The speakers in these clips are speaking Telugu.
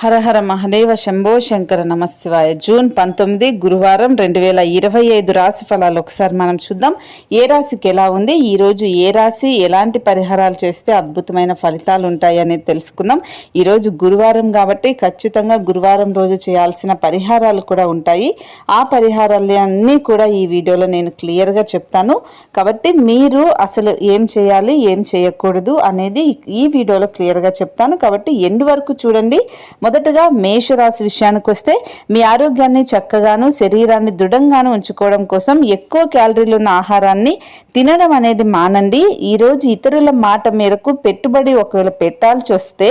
హర హర మహదేవ శంభో శంకర నమశివాయ. జూన్ 19 గురువారం 2025 రాశి ఫలాలు ఒకసారి మనం చూద్దాం. ఏ రాశికి ఎలా ఉంది, ఈరోజు ఏ రాశి ఎలాంటి పరిహారాలు చేస్తే అద్భుతమైన ఫలితాలు ఉంటాయి అనేది తెలుసుకుందాం. ఈరోజు గురువారం కాబట్టి ఖచ్చితంగా గురువారం రోజు చేయాల్సిన పరిహారాలు కూడా ఉంటాయి. ఆ పరిహారాలన్నీ కూడా ఈ వీడియోలో నేను క్లియర్గా చెప్తాను. కాబట్టి మీరు అసలు ఏం చేయాలి, ఏం చేయకూడదు అనేది ఈ వీడియోలో క్లియర్గా చెప్తాను. కాబట్టి ఎండ్ వరకు చూడండి. మొదటగా మేషరాశి విషయానికి వస్తే, మీ ఆరోగ్యాన్ని చక్కగాను శరీరాన్ని దృఢంగాను ఉంచుకోవడం కోసం ఎక్కువ క్యాలరీలు ఉన్న ఆహారాన్ని తినడం అనేది మానండి. ఈరోజు ఇతరుల మాట మేరకు పెట్టుబడి ఒకవేళ పెట్టాల్సి వస్తే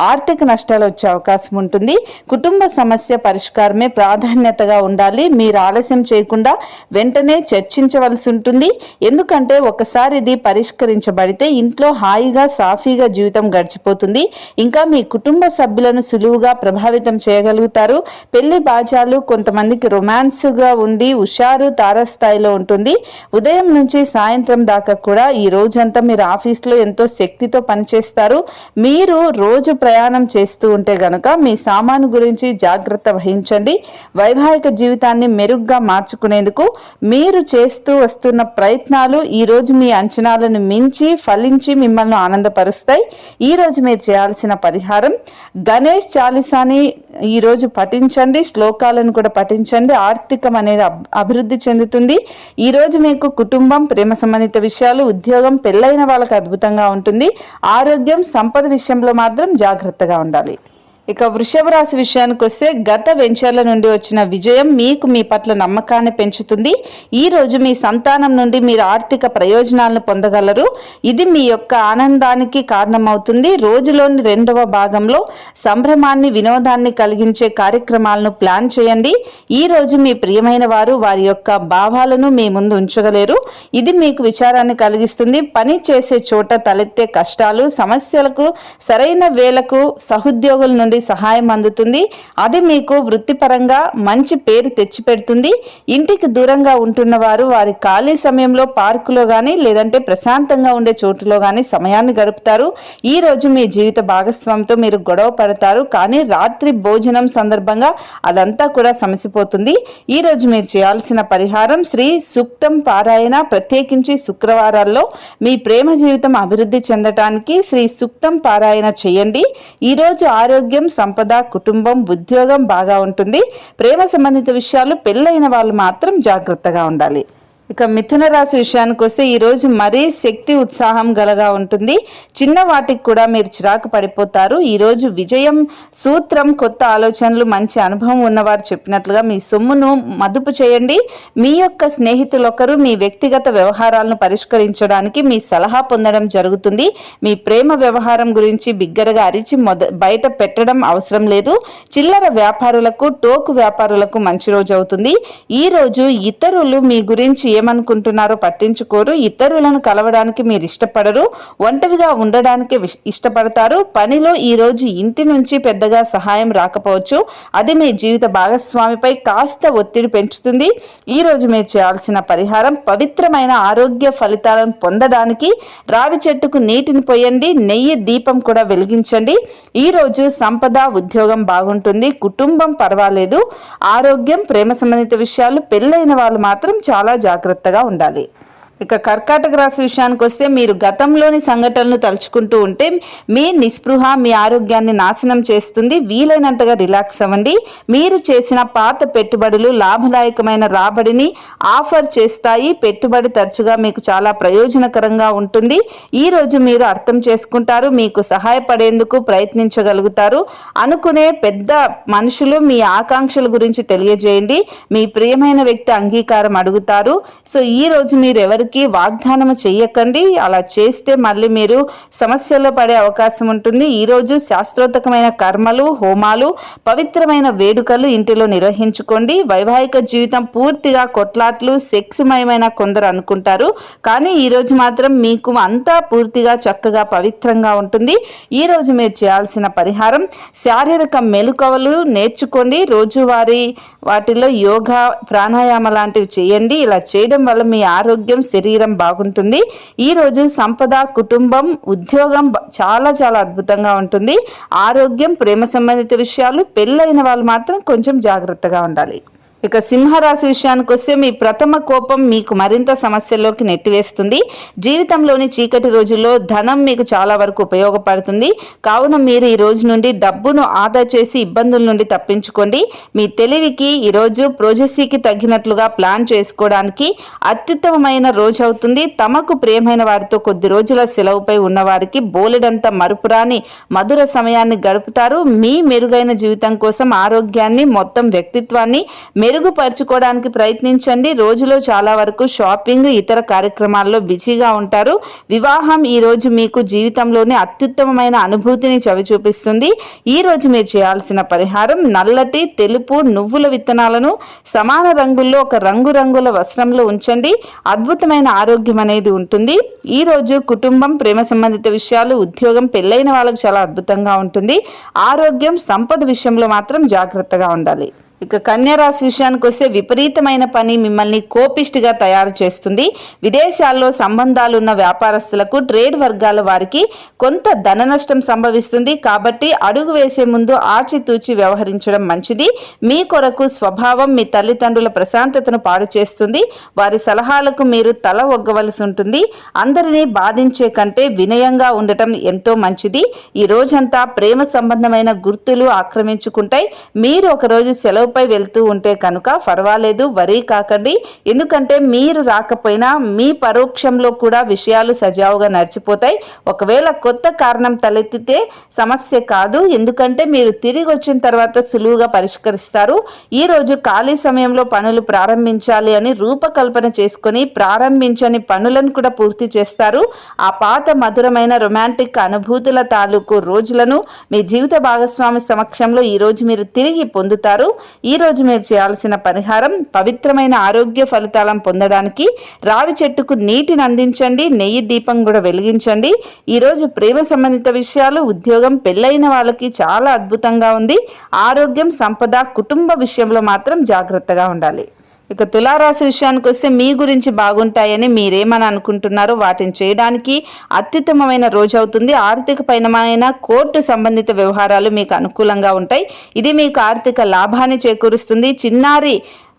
ఆర్థిక నష్టాలు వచ్చే అవకాశం ఉంటుంది. కుటుంబ సమస్య పరిష్కారమే ప్రాధాన్యతగా ఉండాలి. మీరు ఆలస్యం చేయకుండా వెంటనే చర్చించవలసి ఉంటుంది. ఎందుకంటే ఒకసారి ఇది పరిష్కరించబడితే ఇంట్లో హాయిగా సాఫీగా జీవితం గడిచిపోతుంది. ఇంకా మీ కుటుంబ సభ్యులను సులువుగా ప్రభావితం చేయగలుగుతారు. పెళ్లి బాజాలు కొంతమందికి రొమాన్స్గా ఉండి హుషారు తారస్థాయిలో ఉంటుంది. ఉదయం నుంచి సాయంత్రం దాకా కూడా ఈ రోజంతా మీరు ఆఫీస్లో ఎంతో శక్తితో పనిచేస్తారు. మీరు రోజు ప్రయాణం చేస్తూ ఉంటే గనుక మీ సామాను గురించి జాగ్రత్త వహించండి. వైవాహిక జీవితాన్ని మెరుగ్గా మార్చుకునేందుకు మీరు చేస్తూ వస్తున్న ప్రయత్నాలు ఈరోజు మీ అంచనాలను మించి ఫలించి మిమ్మల్ని ఆనందపరుస్తాయి. ఈరోజు మీరు చేయాల్సిన పరిహారం, గణేష్ చాలీసాని ఈరోజు పఠించండి. శ్లోకాలను కూడా పఠించండి. ఆర్థికం అనేది అభివృద్ధి చెందుతుంది. ఈరోజు మీకు కుటుంబం, ప్రేమ సంబంధిత విషయాలు, ఉద్యోగం, పెళ్ళైన వాళ్ళకి అద్భుతంగా ఉంటుంది. ఆరోగ్యం, సంపద విషయంలో మాత్రం జాగ్రత్తగా ఉండాలి. ఇక వృషభ రాశి విషయానికి వస్తే, గత వెంచర్ల నుండి వచ్చిన విజయం మీకు మీ పట్ల నమ్మకాన్ని పెంచుతుంది. ఈ రోజు మీ సంతానం నుండి మీరు ఆర్థిక ప్రయోజనాలను పొందగలరు. ఇది మీ యొక్క ఆనందానికి కారణమవుతుంది. రోజులోని రెండవ భాగంలో సంభ్రమాన్ని, వినోదాన్ని కలిగించే కార్యక్రమాలను ప్లాన్ చేయండి. ఈ రోజు మీ ప్రియమైన వారు వారి యొక్క భావాలను మీ ముందు ఉంచగలేరు. ఇది మీకు విచారాన్ని కలిగిస్తుంది. పని చేసే చోట తలెత్తే కష్టాలు, సమస్యలకు సరైన వేళకు సహోద్యోగుల నుండి సహాయం అందుతుంది. అది మీకు వృత్తిపరంగా మంచి పేరు తెచ్చిపెడుతుంది. ఇంటికి దూరంగా ఉంటున్న వారు వారి ఖాళీ సమయంలో పార్కులో కానీ లేదంటే ప్రశాంతంగా ఉండే చోటులో కానీ సమయాన్ని గడుపుతారు. ఈ రోజు మీ జీవిత భాగస్వామితో మీరు గొడవ పడతారు, కానీ రాత్రి భోజనం సందర్భంగా అదంతా కూడా సమసిపోతుంది. ఈ రోజు మీరు చేయాల్సిన పరిహారం, శ్రీ సూక్తం పారాయణ. ప్రత్యేకించి శుక్రవారాల్లో మీ ప్రేమ జీవితం అభివృద్ధి చెందటానికి శ్రీ సూక్తం పారాయణ చేయండి. ఈరోజు ఆరోగ్యం, సంపద, కుటుంబం, ఉద్యోగం బాగా ఉంటుంది. ప్రేమ సంబంధిత విషయాలు, పెళ్ళైన వాళ్ళు మాత్రం జాగ్రత్తగా ఉండాలి. ఇక మిథున రాశి విషయానికి వస్తే, ఈరోజు మరీ శక్తి, ఉత్సాహం గలగా ఉంటుంది. చిన్న వాటికి కూడా మీరు చిరాకు పడిపోతారు. ఈరోజు విజయం సూత్రం, కొత్త ఆలోచనలు, మంచి అనుభవం ఉన్నవారు చెప్పినట్లుగా మీ సొమ్మును మదుపు చేయండి. మీ యొక్క స్నేహితులొకరు మీ వ్యక్తిగత వ్యవహారాలను పరిష్కరించడానికి మీ సలహా పొందడం జరుగుతుంది. మీ ప్రేమ వ్యవహారం గురించి బిగ్గరగా అరిచి బయట పెట్టడం అవసరం లేదు. చిల్లర వ్యాపారులకు, టోకు వ్యాపారులకు మంచి రోజు అవుతుంది. ఈ రోజు ఇతరులు మీ గురించి ఏమనుకుంటున్నారో పట్టించుకోరు. ఇతరులను కలవడానికి మీరు ఇష్టపడరు. ఒంటరిగా ఉండడానికి ఇష్టపడతారు. పనిలో ఈ రోజు ఇంటి నుంచి పెద్దగా సహాయం రాకపోవచ్చు. అది మీ జీవిత భాగస్వామిపై కాస్త ఒత్తిడి పెంచుతుంది. ఈ రోజు మీరు చేయాల్సిన పరిహారం, పవిత్రమైన ఆరోగ్య ఫలితాలను పొందడానికి రావి చెట్టుకు నీటిని పోయండి. నెయ్యి దీపం కూడా వెలిగించండి. ఈ రోజు సంపద, ఉద్యోగం బాగుంటుంది. కుటుంబం పర్వాలేదు. ఆరోగ్యం, ప్రేమ సంబంధిత విషయాలు, పెళ్ళైన వాళ్ళు మాత్రం చాలా జాగ్రత్తగా ఉండాలి. ఇక కర్కాటక రాశి విషయానికి వస్తే, మీరు గతంలోని సంఘటనలు తలుచుకుంటూ ఉంటే మీ నిస్పృహ మీ ఆరోగ్యాన్ని నాశనం చేస్తుంది. వీలైనంతగా రిలాక్స్ అవ్వండి. మీరు చేసిన పాత పెట్టుబడులు లాభదాయకమైన రాబడిని ఆఫర్ చేస్తాయి. పెట్టుబడి తరచుగా మీకు చాలా ప్రయోజనకరంగా ఉంటుంది. ఈ రోజు మీరు అర్థం చేసుకుంటారు. మీకు సహాయపడేందుకు ప్రయత్నించగలుగుతారు. అనుకునే పెద్ద మనుషులు మీ ఆకాంక్షల గురించి తెలియజేయండి. మీ ప్రియమైన వ్యక్తి అంగీకారం అడుగుతారు. సో ఈ రోజు మీరు ఎవరికి వాగ్దానం చెయ్యకండి. అలా చేస్తే మళ్ళీ మీరు సమస్యల్లో పడే అవకాశం ఉంటుంది. ఈరోజు శాస్త్రోత్తకమైన కర్మలు, హోమాలు, పవిత్రమైన వేడుకలు ఇంటిలో నిర్వహించుకోండి. వైవాహిక జీవితం పూర్తిగా కొట్లాట్లు, సెక్స్మయమైన కొందరు అనుకుంటారు, కానీ ఈరోజు మాత్రం మీకు అంతా పూర్తిగా చక్కగా పవిత్రంగా ఉంటుంది. ఈరోజు మీరు చేయాల్సిన పరిహారం, శారీరక మెలకువలు నేర్చుకోండి. రోజువారీ వాటిలో యోగా, ప్రాణాయామ లాంటివి చేయండి. ఇలా చేయడం వల్ల మీ ఆరోగ్యం, శరీరం బాగుంటుంది. ఈరోజు సంపద, కుటుంబం, ఉద్యోగం చాలా చాలా అద్భుతంగా ఉంటుంది. ఆరోగ్యం, ప్రేమ సంబంధిత విషయాలు, పెళ్ళైన వాళ్ళు మాత్రం కొంచెం జాగ్రత్తగా ఉండాలి. ఇక సింహరాశి విషయానికి వస్తే మీ ప్రథమ కోపం మీకు మరింత సమస్యల్లోకి నెట్టివేస్తుంది. జీవితంలోని చీకటి రోజుల్లో ధనం మీకు చాలా వరకు ఉపయోగపడుతుంది. కావున మీరు ఈ రోజు నుండి డబ్బును ఆదా చేసి ఇబ్బందుల నుండి తప్పించుకోండి. మీ తెలివికి ఈరోజు ప్రోజెసీకి తగ్గినట్లుగా ప్లాన్ చేసుకోవడానికి అత్యుత్తమమైన రోజు అవుతుంది. తమకు ప్రియమైన వారితో కొద్ది రోజుల సెలవుపై ఉన్నవారికి బోలెడంత మరుపురాని మధుర సమయాన్ని గడుపుతారు. మీ మెరుగైన జీవితం కోసం ఆరోగ్యాన్ని, మొత్తం వ్యక్తిత్వాన్ని మెరుగుపరుచుకోవడానికి ప్రయత్నించండి. రోజులో చాలా వరకు షాపింగ్, ఇతర కార్యక్రమాల్లో బిజీగా ఉంటారు. వివాహం ఈ రోజు మీకు జీవితంలోని అత్యుత్తమమైన అనుభూతిని చవిచూపిస్తుంది. ఈ రోజు మీరు చేయాల్సిన పరిహారం నల్లటి, తెలుపు నువ్వుల విత్తనాలను సమాన రంగుల్లో ఒక రంగురంగుల వస్త్రంలో ఉంచండి. అద్భుతమైన ఆరోగ్యం అనేది ఉంటుంది. ఈ రోజు కుటుంబం, ప్రేమ సంబంధిత విషయాలు, ఉద్యోగం, పెళ్ళైన వాళ్ళకు చాలా అద్భుతంగా ఉంటుంది. ఆరోగ్యం, సంపద విషయంలో మాత్రం జాగ్రత్తగా ఉండాలి. ఇక కన్యా రాశి విషయానికి వస్తే విపరీతమైన పని మిమ్మల్ని కోపిష్టిగా తయారు చేస్తుంది. విదేశాల్లో సంబంధాలు ఉన్న వ్యాపారస్తులకు, ట్రేడ్ వర్గాల వారికి కొంత ధన నష్టం సంభవిస్తుంది. కాబట్టి అడుగు వేసే ముందు ఆచితూచి వ్యవహరించడం మంచిది. మీ కొరకు స్వభావం మీ తల్లిదండ్రుల ప్రశాంతతను పాడు చేస్తుంది. వారి సలహాలకు మీరు తల ఒగ్గవలసి ఉంటుంది. అందరినీ బాధించే కంటే వినయంగా ఉండటం ఎంతో మంచిది. ఈ రోజంతా ప్రేమ సంబంధమైన గుర్తులు ఆక్రమించుకుంటాయి. మీరు ఒకరోజు సెలవు పై వెళ్తూ ఉంటే కనుక పర్వాలేదు, వరీ కాకండి. ఎందుకంటే మీరు రాకపోయినా మీ పరోక్షంలో కూడా విషయాలు సజావుగా నడిచిపోతాయి. ఒకవేళ కొత్త కారణం తలెత్తితే సమస్య కాదు, ఎందుకంటే మీరు తిరిగి వచ్చిన తర్వాత సులువుగా పరిష్కరిస్తారు. ఈ రోజు ఖాళీ సమయంలో పనులు ప్రారంభించాలి అని రూపకల్పన చేసుకుని ప్రారంభించని పనులను కూడా పూర్తి చేస్తారు. ఆ పాత మధురమైన రొమాంటిక్ అనుభూతుల తాలూకు రోజులను మీ జీవిత భాగస్వామి సమక్షంలో ఈ రోజు మీరు తిరిగి పొందుతారు. ఈ రోజు మీరు చేయాల్సిన పరిహారం పవిత్రమైన ఆరోగ్య ఫలితాలను పొందడానికి రావి చెట్టుకు నీటిని అందించండి. నెయ్యి దీపం కూడా వెలిగించండి. ఈ రోజు ప్రేమ సంబంధిత విషయాలు, ఉద్యోగం, పెళ్ళైన వాళ్ళకి చాలా అద్భుతంగా ఉంది. ఆరోగ్యం, సంపద, కుటుంబ విషయంలో మాత్రం జాగ్రత్తగా ఉండాలి. ఇక తులారాశి విషయానికి వస్తే మీ గురించి బాగుంటాయని మీరేమని అనుకుంటున్నారో వాటిని చేయడానికి అత్యుత్తమమైన రోజు అవుతుంది. ఆర్థిక పరమైన కోర్టు సంబంధిత వ్యవహారాలు మీకు అనుకూలంగా ఉంటాయి. ఇది మీకు ఆర్థిక లాభాన్ని చేకూరుస్తుంది. చిన్నారి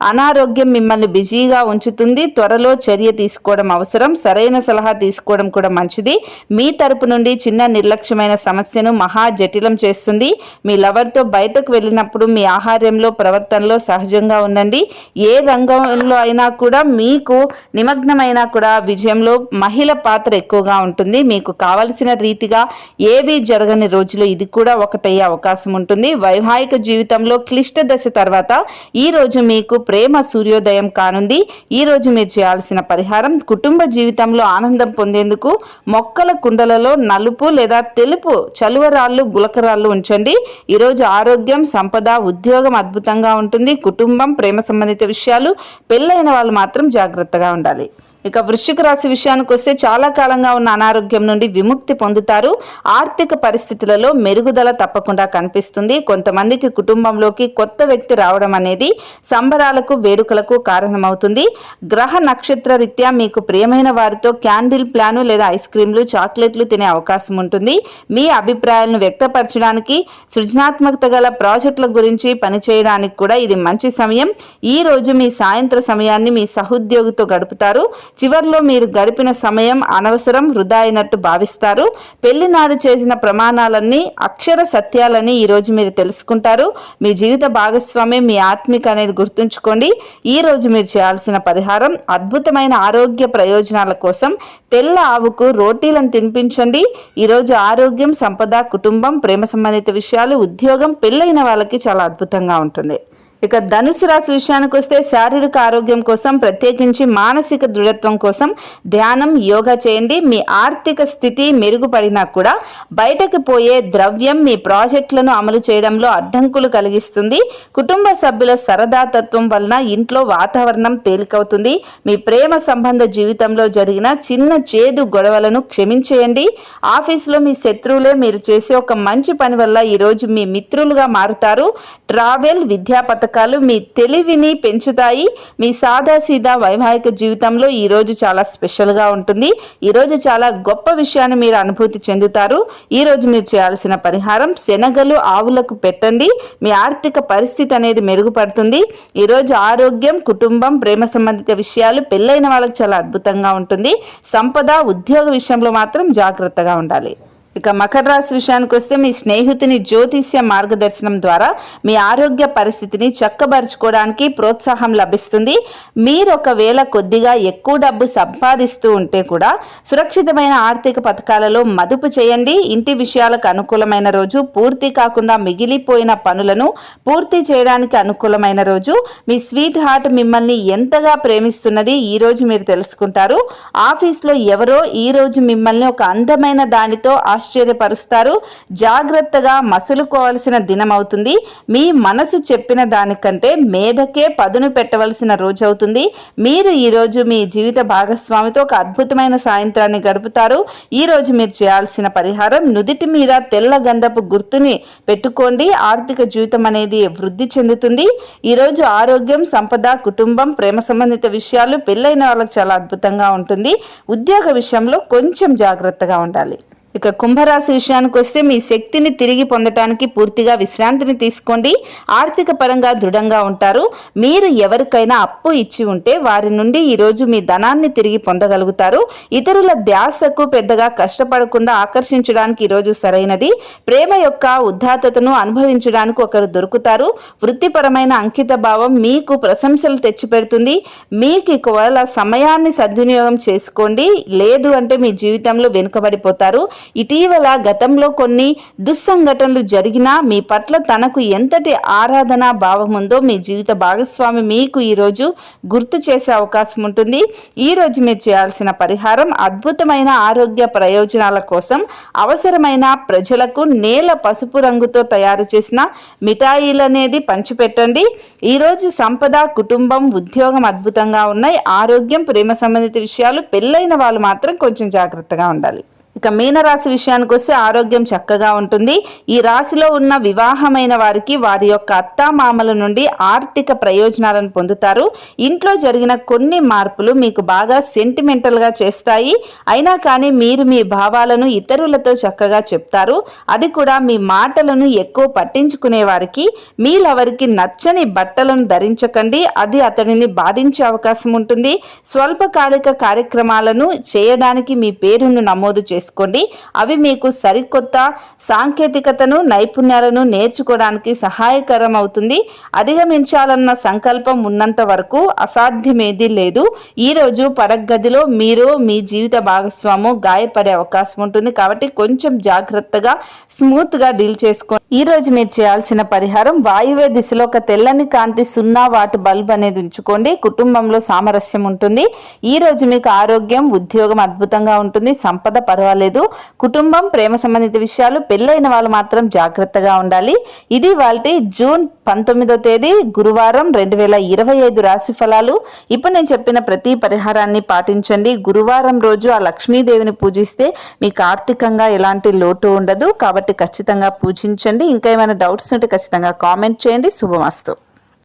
అనారోగ్యం మిమ్మల్ని బిజీగా ఉంచుతుంది. త్వరలో చర్య తీసుకోవడం అవసరం. సరైన సలహా తీసుకోవడం కూడా మంచిది. మీ తరపు నుండి చిన్న నిర్లక్ష్యమైన సమస్యను మహా జటిలం చేస్తుంది. మీ లవర్తో బయటకు వెళ్ళినప్పుడు మీ ఆహార్యంలో, ప్రవర్తనలో సహజంగా ఉండండి. ఏ రంగంలో అయినా కూడా మీకు నిమగ్నమైనా కూడా విజయంలో మహిళ పాత్ర ఎక్కువగా ఉంటుంది. మీకు కావలసిన రీతిగా ఏవీ జరగని రోజులు ఇది కూడా ఒకటయ్యే అవకాశం ఉంటుంది. వైవాహిక జీవితంలో క్లిష్ట దశ తర్వాత ఈ రోజు మీకు ప్రేమ సూర్యోదయం కానుంది. ఈ రోజు మీరు చేయాల్సిన పరిహారం కుటుంబ జీవితంలో ఆనందం పొందేందుకు మొక్కల కుండలలో నలుపు లేదా తెలుపు చలువరాళ్ళు, గులకరాళ్ళు ఉంచండి. ఈరోజు ఆరోగ్యం, సంపద, ఉద్యోగం అద్భుతంగా ఉంటుంది. కుటుంబం, ప్రేమ సంబంధిత విషయాలు, పెళ్ళైన వాళ్ళు మాత్రం జాగ్రత్తగా ఉండాలి. ఇక వృశ్చిక రాశి విషయానికి వస్తే చాలా కాలంగా ఉన్న అనారోగ్యం నుండి విముక్తి పొందుతారు. ఆర్థిక పరిస్థితులలో మెరుగుదల తప్పకుండా కనిపిస్తుంది. కొంతమందికి కుటుంబంలోకి కొత్త వ్యక్తి రావడం అనేది సంబరాలకు, వేడుకలకు కారణమవుతుంది. గ్రహ నక్షత్ర రీత్యా మీకు ప్రియమైన వారితో క్యాండిల్ ప్లాను లేదా ఐస్ క్రీంలు, చాక్లెట్లు తినే అవకాశం ఉంటుంది. మీ అభిప్రాయాలను వ్యక్తపరచడానికి, సృజనాత్మకత గల ప్రాజెక్టుల గురించి పనిచేయడానికి కూడా ఇది మంచి సమయం. ఈ రోజు మీ సాయంత్ర సమయాన్ని మీ సహోద్యోగితో గడుపుతారు. చివర్లో మీరు గడిపిన సమయం అనవసరం, వృధా అయినట్టు భావిస్తారు. పెళ్లినాడు చేసిన ప్రమాణాలన్నీ అక్షర సత్యాలని ఈరోజు మీరు తెలుసుకుంటారు. మీ జీవిత భాగస్వామి మీ ఆత్మిక అనేది గుర్తుంచుకోండి. ఈ రోజు మీరు చేయాల్సిన పరిహారం అద్భుతమైన ఆరోగ్య ప్రయోజనాల కోసం తెల్ల ఆవుకు రోటీలను తినిపించండి. ఈరోజు ఆరోగ్యం, సంపద, కుటుంబం, ప్రేమ సంబంధిత విషయాలు, ఉద్యోగం, పెళ్ళైన వాళ్ళకి చాలా అద్భుతంగా ఉంటుంది. ఇక ధనుసు రాశి విషయానికి వస్తే శారీరక ఆరోగ్యం కోసం, ప్రత్యేకించి మానసిక దృఢత్వం కోసం ధ్యానం, యోగా చేయండి. మీ ఆర్థిక స్థితి మెరుగుపడినా కూడా బయటకు పోయే ద్రవ్యం మీ ప్రాజెక్టులను అమలు చేయడంలో అడ్డంకులు కలిగిస్తుంది. కుటుంబ సభ్యుల సరదాతత్వం వలన ఇంట్లో వాతావరణం తేలికవుతుంది. మీ ప్రేమ సంబంధ జీవితంలో జరిగిన చిన్న చేదు గొడవలను క్షమించేయండి. ఆఫీసులో మీ శత్రువులే మీరు చేసే ఒక మంచి పని వల్ల ఈరోజు మీ మిత్రులుగా మారుతారు. ట్రావెల్, విద్యా పథకాలు పథకాలు మీ తెలివిని పెంచుతాయి. మీ సాదాసీదా వైవాహిక జీవితంలో ఈరోజు చాలా స్పెషల్గా ఉంటుంది. ఈరోజు చాలా గొప్ప విషయాన్ని మీరు అనుభూతి చెందుతారు. ఈరోజు మీరు చేయాల్సిన పరిహారం, శనగలు ఆవులకు పెట్టండి. మీ ఆర్థిక పరిస్థితి అనేది మెరుగుపడుతుంది. ఈరోజు ఆరోగ్యం, కుటుంబం, ప్రేమ సంబంధిత విషయాలు, పెళ్ళైన వాళ్ళకి చాలా అద్భుతంగా ఉంటుంది. సంపద, ఉద్యోగ విషయంలో మాత్రం జాగ్రత్తగా ఉండాలి. ఇక మకర రాశి విషయానికి వస్తే మీ స్నేహితుని జ్యోతిష్య మార్గదర్శనం ద్వారా మీ ఆరోగ్య పరిస్థితిని చక్కబరుచుకోవడానికి ప్రోత్సాహం లభిస్తుంది. మీరు ఒకవేళ కొద్దిగా ఎక్కువ డబ్బు సంపాదిస్తూ ఉంటే కూడా సురక్షితమైన ఆర్థిక పథకాలలో మదుపు చేయండి. ఇంటి విషయాలకు అనుకూలమైన రోజు. పూర్తి కాకుండా మిగిలిపోయిన పనులను పూర్తి చేయడానికి అనుకూలమైన రోజు. మీ స్వీట్ హార్ట్ మిమ్మల్ని ఎంతగా ప్రేమిస్తున్నది ఈ రోజు మీరు తెలుసుకుంటారు. ఆఫీస్లో ఎవరో ఈ రోజు మిమ్మల్ని ఒక అందమైన దానితో ఆశ్చర్యపరుస్తారు. జాగ్రత్తగా మసులుకోవాల్సిన దినం అవుతుంది. మీ మనసు చెప్పిన దానికంటే మేధకే పదును పెట్టవలసిన రోజు అవుతుంది. మీరు ఈరోజు మీ జీవిత భాగస్వామితో ఒక అద్భుతమైన సాయంత్రాన్ని గడుపుతారు. ఈరోజు మీరు చేయాల్సిన పరిహారం, నుదిటి మీద తెల్ల గంధపు గుర్తుని పెట్టుకోండి. ఆర్థిక జీవితం అనేది వృద్ధి చెందుతుంది. ఈరోజు ఆరోగ్యం, సంపద, కుటుంబం, ప్రేమ సంబంధిత విషయాలు, పెళ్ళైన వాళ్ళకి చాలా అద్భుతంగా ఉంటుంది. ఉద్యోగ విషయంలో కొంచెం జాగ్రత్తగా ఉండాలి. ఇక కుంభరాశి విషయానికి వస్తే మీ శక్తిని తిరిగి పొందటానికి పూర్తిగా విశ్రాంతిని తీసుకోండి. ఆర్థిక పరంగా దృఢంగా ఉంటారు. మీరు ఎవరికైనా అప్పు ఇచ్చి ఉంటే వారి నుండి ఈరోజు మీ ధనాన్ని తిరిగి పొందగలుగుతారు. ఇతరుల ధ్యాసకు పెద్దగా కష్టపడకుండా ఆకర్షించడానికి ఈరోజు సరైనది. ప్రేమ యొక్క ఉదాత్తతను అనుభవించడానికి ఒకరు దొరుకుతారు. వృత్తిపరమైన అంకిత భావం మీకు ప్రశంసలు తెచ్చిపెడుతుంది. మీకు ఒకవేళ సమయాన్ని సద్వినియోగం చేసుకోండి, లేదు అంటే మీ జీవితంలో వెనుకబడిపోతారు. ఇటీవల గతంలో కొన్ని దుస్సంఘటనలు జరిగినా మీ పట్ల తనకు ఎంతటి ఆరాధనా భావం ఉందో మీ జీవిత భాగస్వామి మీకు ఈరోజు గుర్తు చేసే అవకాశం ఉంటుంది. ఈరోజు మీరు చేయాల్సిన పరిహారం, అద్భుతమైన ఆరోగ్య ప్రయోజనాల కోసం అవసరమైన ప్రజలకు నేల పసుపు రంగుతో తయారు చేసిన మిఠాయిలు అనేది పంచిపెట్టండి. ఈరోజు సంపద, కుటుంబం, ఉద్యోగం అద్భుతంగా ఉన్నాయి. ఆరోగ్యం, ప్రేమ సంబంధిత విషయాలు, పెళ్ళైన వాళ్ళు మాత్రం కొంచెం జాగ్రత్తగా ఉండాలి. ఇక మీనరాశి విషయానికి వస్తే ఆరోగ్యం చక్కగా ఉంటుంది. ఈ రాశిలో ఉన్న వివాహమైన వారికి వారి యొక్క అత్తామామల నుండి ఆర్థిక ప్రయోజనాలను పొందుతారు. ఇంట్లో జరిగిన కొన్ని మార్పులు మీకు బాగా సెంటిమెంటల్గా చేస్తాయి. అయినా కానీ మీరు మీ భావాలను ఇతరులతో చక్కగా చెప్తారు. అది కూడా మీ మాటలను ఎక్కువ పట్టించుకునే వారికి, మీలెవరికి నచ్చని బట్టలను ధరించకండి. అది అతడిని బాధించే అవకాశం ఉంటుంది. స్వల్పకాలిక కార్యక్రమాలను చేయడానికి మీ పేరును నమోదు చేసుకోండి. అవి మీకు సరికొత్త సాంకేతికతను, నైపుణ్యాలను నేర్చుకోవడానికి సహాయకరం అవుతుంది. అధిగమించాలన్న సంకల్పం ఉన్నంత వరకు అసాధ్యమేదీ లేదు. ఈరోజు పడగదిలో మీరు మీ జీవిత భాగస్వాము గాయపడే అవకాశం ఉంటుంది. కాబట్టి కొంచెం జాగ్రత్తగా, స్మూత్గా డీల్ చేసుకోండి. ఈరోజు మీరు చేయాల్సిన పరిహారం, వాయువ్య దిశలో ఒక తెల్లని కాంతి 0 వాట్ బల్బ్ అనేది ఉంచుకోండి. కుటుంబంలో సామరస్యం ఉంటుంది. ఈరోజు మీకు ఆరోగ్యం, ఉద్యోగం అద్భుతంగా ఉంటుంది. సంపద పర్వాలేదు. కుటుంబం, ప్రేమ సంబంధిత విషయాలు, పెళ్ళైన వాళ్ళు మాత్రం జాగ్రత్తగా ఉండాలి. ఇది వాళ్ళ జూన్ 19వ తేదీ గురువారం 2025 రాశి ఫలాలు. ఇప్పుడు నేను చెప్పిన ప్రతి పరిహారాన్ని పాటించండి. గురువారం రోజు ఆ లక్ష్మీదేవిని పూజిస్తే మీకు ఆర్థికంగా ఎలాంటి లోటు ఉండదు. కాబట్టి ఖచ్చితంగా పూజించండి. ఇంకా ఏమైనా డౌట్స్ ఉంటే ఖచ్చితంగా కామెంట్ చేయండి. శుభమస్తు.